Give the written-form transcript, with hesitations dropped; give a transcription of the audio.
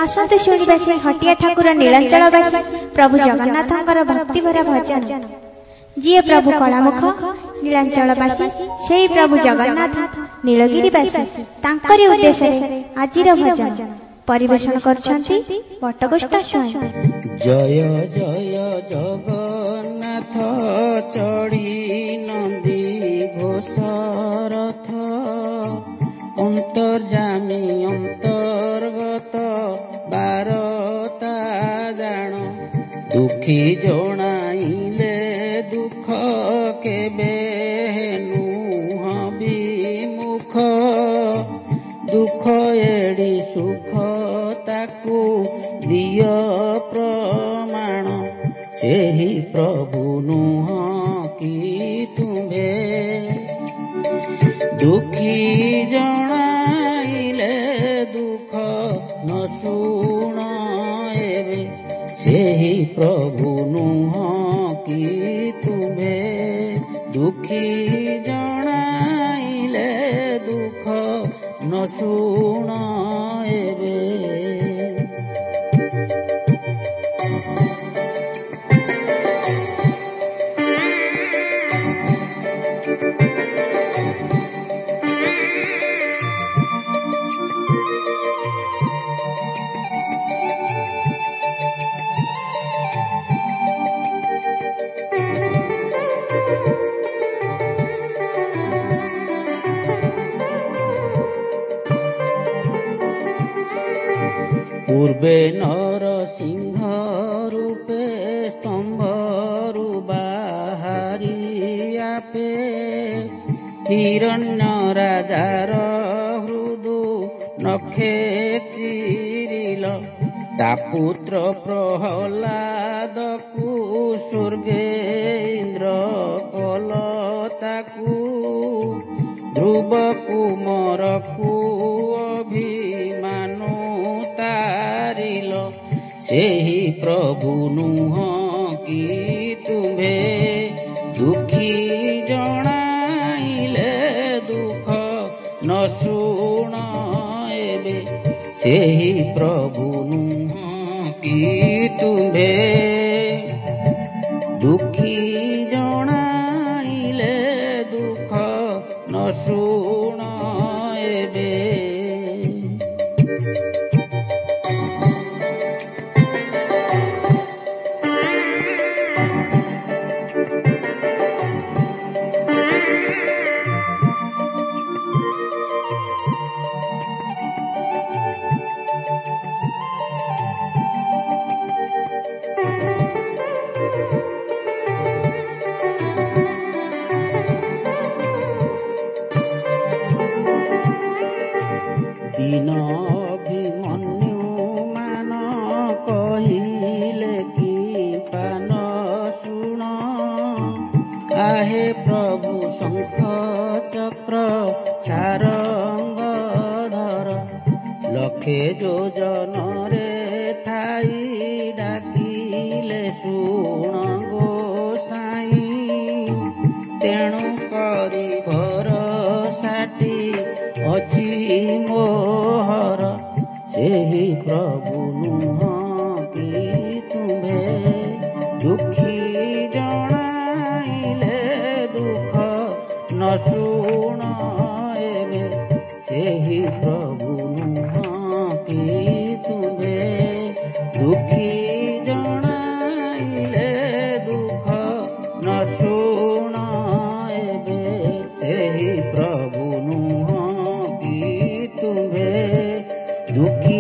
आसतु शुणिबा से हटिया ठाकुर नीलांचलवासी प्रभु जगन्नाथंकर भक्तिभरा भजन। जी प्रभु कलामुख नीलांचलवासी से प्रभु जगन्नाथ नीलगिरीवासी तांकरी उद्देश्य आजिर भजन परिवेषण करछंती वटगोष्ठ स्वामी। जय जय जगन्नाथ चढ़ी नंदी घोषरथ अंतर्जामी अंतर्गत बारता जान दुखी जणाइले दुख केबे नुह विमुख दुख एड़ी सुख ताकू दिय प्रमाण सेही प्रभु नुह की तुम्हे दुखी जणाइले दुख न शुण एबे सेही प्रभु नुह की तुम्हे दुखी जणाइले दुख न शुण एबे। पूर्वे नरसिंह रूपे स्तंभरु बाहारी आपे हिरण्य राजार हृदु नखे चिरिल तापुत्र प्रहलाद को स्वर्गे इंद्र कलताकू ध्रुव कुमर को अभिमानु तारिल सेही प्रभु नुह की तुम्हे दुखी जणाइले दुख न शुण एबे सेही प्रभु नुह की तुम्हे दुखी जणाइले दुख न शुण एबे। दीन अभिमन्यु मान कहिले कि पान शुण आहे प्रभु शंख चक्र सारंग धर लखे योजन रे थाई डाकिले शुण गोसाई तेणु करी भरसाटी अछि मोहर सेही प्रभु नुह की तुम्हे दुखी जणाइले दुख न शुण एबे सेही प्रभु नुह की तुम्हे दुखी जणाइले दुख न शुण एबे सेही प्रभु नुह तुम्हे दुखी